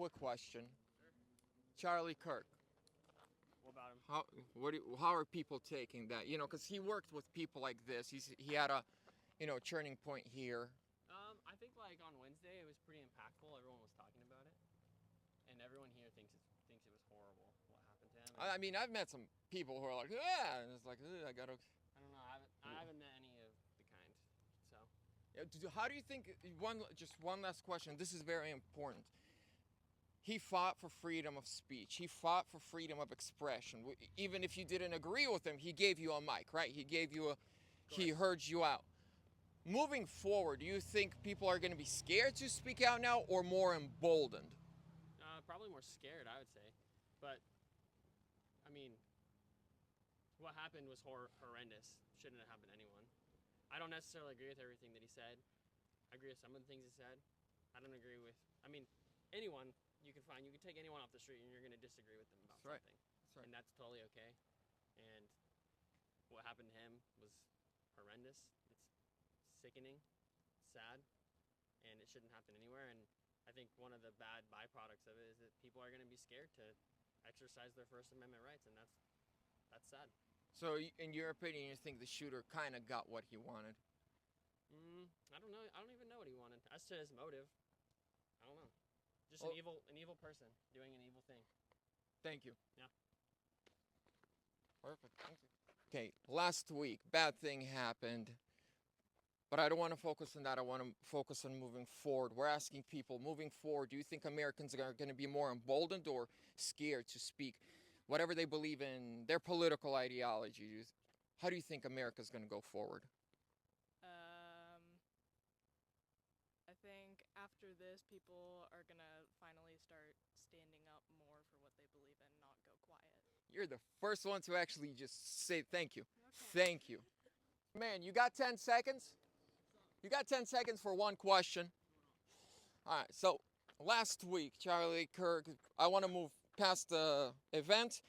quick question. Charlie Kirk. What about him? How are people taking that? You know, because he worked with people like this. He had a, turning point here. I think like on Wednesday it was pretty impactful. Everyone was talking about it, and everyone here thinks it was horrible what happened to him. I mean, I've met some people who are like, yeah, and it's like, I gotta. I don't know. I haven't met any of the kind. So. How do you think? Just one last question. This is very important. He fought for freedom of speech. He fought for freedom of expression. Even if you didn't agree with him, he gave you a mic, right? He heard you out. Moving forward, do you think people are going to be scared to speak out now or more emboldened? Probably more scared, I would say. But, I mean, what happened was horrendous. Shouldn't have happened to anyone. I don't necessarily agree with everything that he said. I agree with some of the things he said. I don't agree with, anyone you can take anyone off the street and you're going to disagree with them about something. That's right. And that's totally okay. And what happened to him was horrendous. It's sickening, sad, and it shouldn't happen anywhere. And I think one of the bad byproducts of it is that people are going to be scared to exercise their First Amendment rights, and that's sad. So, in your opinion, you think the shooter kind of got what he wanted? I don't know. I don't even know what he wanted. As to his motive, I don't know. Just an evil person doing an evil thing. Thank you. Yeah. Perfect. Thank you. Okay, last week, bad thing happened. But I don't want to focus on that. I want to focus on moving forward. We're asking people, moving forward, do you think Americans are going to be more emboldened or scared to speak whatever they believe in, their political ideology? How do you think America's going to go forward? I think after this, people are going to finally start standing up more for what they believe in, not go quiet. You're the first one to actually just say thank you. Okay. Thank you. Man, you got 10 seconds? You got 10 seconds for one question. All right, so last week, Charlie Kirk, I want to move past the event.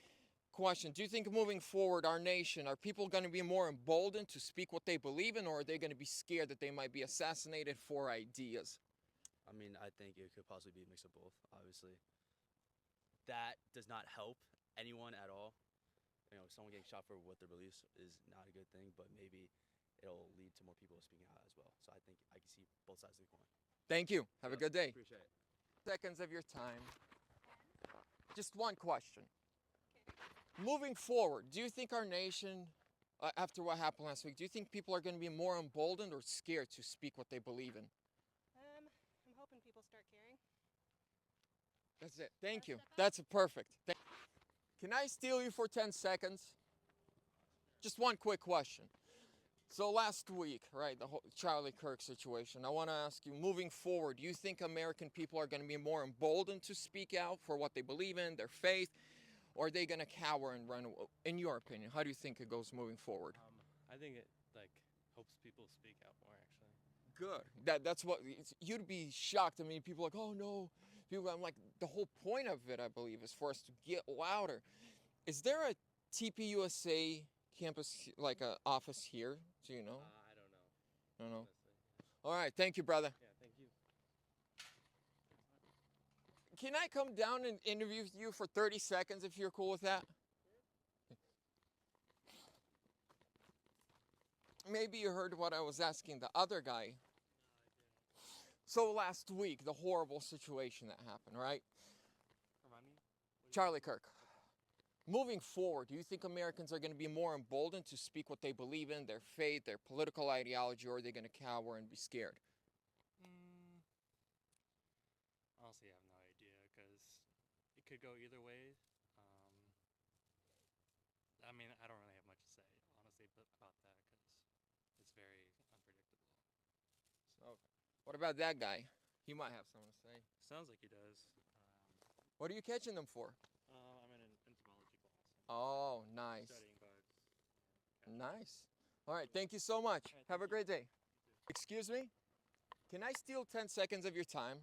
Question, do you think moving forward, our nation, are people going to be more emboldened to speak what they believe in, or are they going to be scared that they might be assassinated for ideas? I mean, I think it could possibly be a mix of both, obviously. That does not help anyone at all. You know, someone getting shot for what their beliefs is not a good thing, but maybe it'll lead to more people speaking out as well. So I think I can see both sides of the coin. Thank you. Have a good day. Appreciate it. Seconds of your time. Just one question. Moving forward, do you think our nation, after what happened last week, do you think people are going to be more emboldened or scared to speak what they believe in? I'm hoping people start caring. That's it. Thank you. That's perfect. Can I steal you for 10 seconds? Just one quick question. So last week, right, the whole Charlie Kirk situation, I want to ask you, moving forward, do you think American people are going to be more emboldened to speak out for what they believe in, their faith, or are they going to cower and run away? In your opinion, how do you think it goes moving forward? I think it helps people speak out more, actually. Good. That's what you'd be shocked. I mean, people are like, oh no, people. I'm like, the whole point of it, I believe, is for us to get louder. Is there a TPUSA campus, like an office here? Do you know? I don't know. Don't know. All right. Thank you, brother. Yeah. Thank you. Can I come down and interview you for 30 seconds if you're cool with that? Maybe you heard what I was asking the other guy. No, I didn't. So last week, the horrible situation that happened, right? Remind me? Charlie Kirk. Moving forward, do you think Americans are going to be more emboldened to speak what they believe in, their faith, their political ideology, or are they going to cower and be scared? Honestly, I have no idea, because it could go either way. I mean, I don't really have much to say, honestly, about that, because it's very unpredictable. So, what about that guy? He might have something to say. Sounds like he does. What are you catching them for? I'm in an entomology class. Oh, nice. Studying bugs. Nice. All right, thank you so much. All right, have a great day. You too. Excuse me? Can I steal 10 seconds of your time?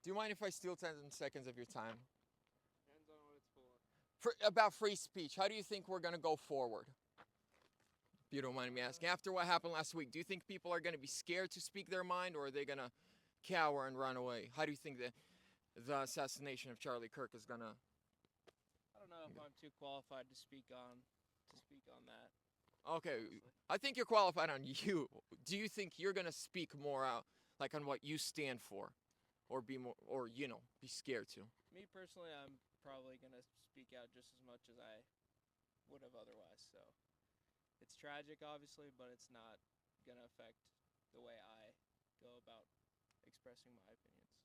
Do you mind if I steal 10 seconds of your time? Depends on what it's for. About free speech, how do you think we're going to go forward? If you don't mind me asking. After what happened last week, do you think people are going to be scared to speak their mind, or are they going to cower and run away? How do you think that? the assassination of Charlie Kirk is gonna. I don't know if I'm too qualified to speak on that. Okay, honestly. I think you're qualified on you. Do you think you're gonna speak more out, like on what you stand for, or be more, or be scared to? Me personally, I'm probably gonna speak out just as much as I would have otherwise. So it's tragic, obviously, but it's not gonna affect the way I go about expressing my opinions.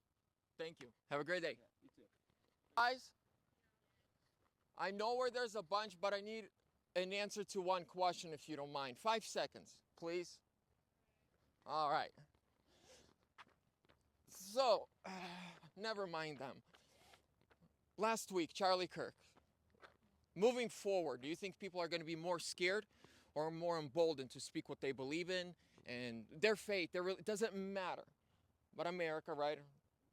Thank you. Have a great day. Yeah, you too. Guys, I know where there's a bunch, but I need an answer to one question if you don't mind. 5 seconds, please. All right. So, never mind them. Last week, Charlie Kirk. Moving forward, do you think people are going to be more scared or more emboldened to speak what they believe in and their faith? It doesn't matter. But America, right,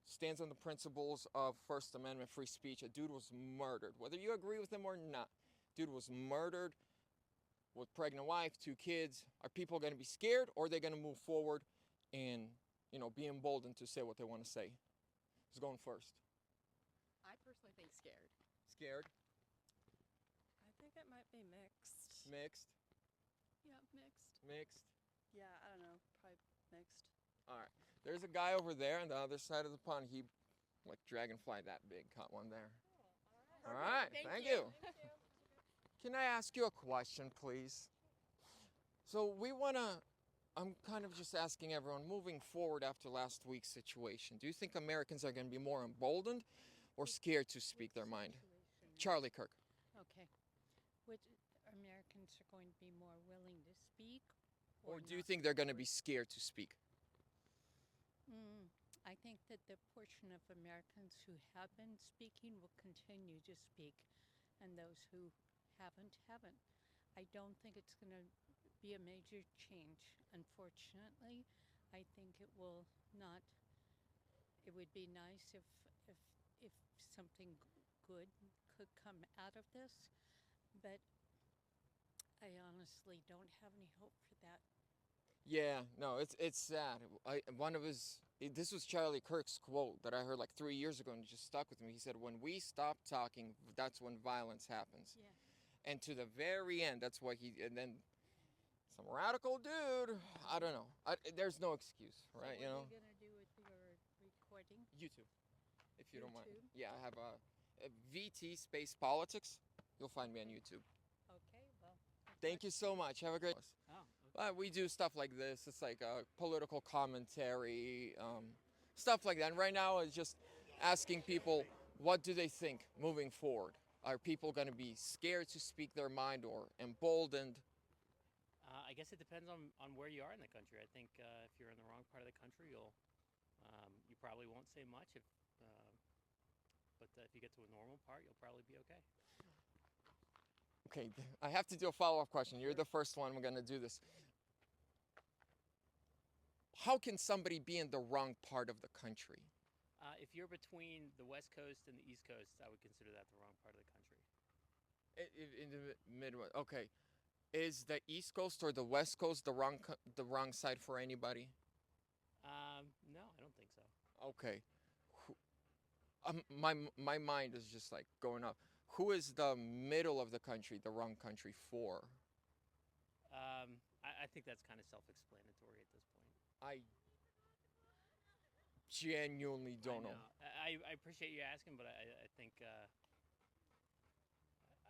stands on the principles of First Amendment free speech. A dude was murdered. Whether you agree with him or not, dude was murdered with pregnant wife, 2 kids. Are people going to be scared, or are they going to move forward and, be emboldened to say what they want to say? Who's going first? I personally think scared. Scared? I think it might be mixed. Mixed? Yeah, mixed. Mixed? Yeah, I don't know. Probably mixed. All right. There's a guy over there on the other side of the pond. He, like dragonfly that big, caught one there. All right. Thank you. Can I ask you a question, please? So I'm kind of just asking everyone, moving forward after last week's situation, do you think Americans are going to be more emboldened or scared to speak their mind? Charlie Kirk. Okay. Which Americans are going to be more willing to speak? Or do you not? think they're going to be scared to speak? I think that the portion of Americans who have been speaking will continue to speak, and those who haven't. I don't think it's going to be a major change. Unfortunately, I think it will not. It would be nice if something good could come out of this, but I honestly don't have any hope for that. Yeah, no, it's sad. This was Charlie Kirk's quote that I heard like 3 years ago and it just stuck with me. He said, "When we stop talking, that's when violence happens." Yeah. And to the very end, that's why and then some radical dude, I don't know. There's no excuse, right? So what are you gonna do with your recording? YouTube, if you don't mind. YouTube? Yeah, I have a VT Space Politics. You'll find me on YouTube. Okay, well. Thank you so much. Have a great. Oh, We do stuff like this. It's like political commentary, stuff like that. And right now, it's just asking people, what do they think moving forward? Are people going to be scared to speak their mind or emboldened? I guess it depends on where you are in the country. I think if you're in the wrong part of the country, you probably won't say much. But if you get to a normal part, you'll probably be okay. Okay, I have to do a follow-up question. You're the first one. I'm going to do this. How can somebody be in the wrong part of the country? If you're between the West Coast and the East Coast, I would consider that the wrong part of the country. In the Midwest. Okay. Is the East Coast or the West Coast the wrong side for anybody? No, I don't think so. Okay. My mind is just like going up. Who is the middle of the country the wrong country for? I think that's kind of self-explanatory at this point. I genuinely don't know. I appreciate you asking, but I think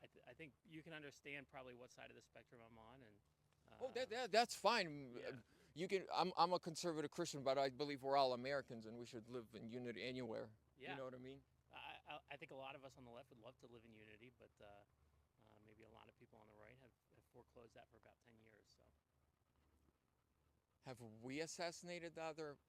I think you can understand probably what side of the spectrum I'm on, and That's fine. Yeah. You can. I'm a conservative Christian, but I believe we're all Americans and we should live in unity anywhere. Yeah. You know what I mean? I think a lot of us on the left would love to live in unity, but maybe a lot of people on the right have foreclosed that for about 10 years. So. Have we assassinated the other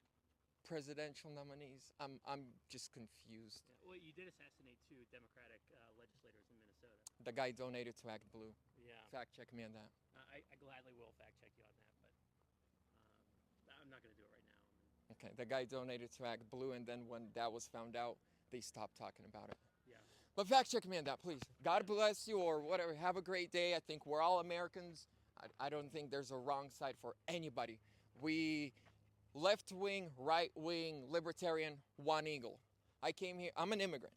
presidential nominees? I'm just confused. Yeah. Well, you did assassinate 2 Democratic legislators in Minnesota. The guy donated to Act Blue. Yeah. Fact check me on that. I gladly will fact check you on that, but I'm not going to do it right now. Okay, the guy donated to Act Blue, and then when that was found out, they stopped talking about it. Yeah. But fact check me on that, please. God bless you, or whatever. Have a great day. I think we're all Americans. I don't think there's a wrong side for anybody. We left wing, right wing, libertarian, one eagle. I came here, I'm an immigrant.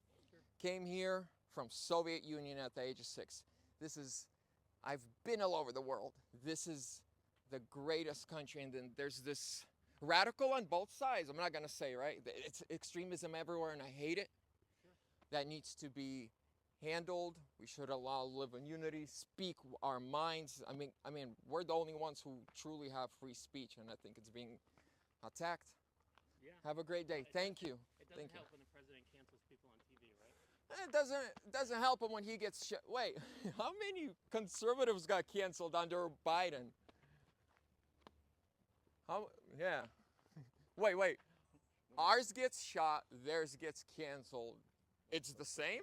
Came here from Soviet Union at the age of 6. I've been all over the world. This is the greatest country, and then there's this radical on both sides. I'm not gonna say, right? It's extremism everywhere, and I hate it. That needs to be handled. We should allow live in unity, speak our minds. I mean, we're the only ones who truly have free speech, and I think it's being attacked. Yeah. Have a great day. Thank you. It doesn't Thank you. help when the president cancels people on TV, right? It doesn't help him when he gets wait, how many conservatives got canceled under Biden? Yeah. Wait. Ours gets shot, theirs gets canceled. It's the same?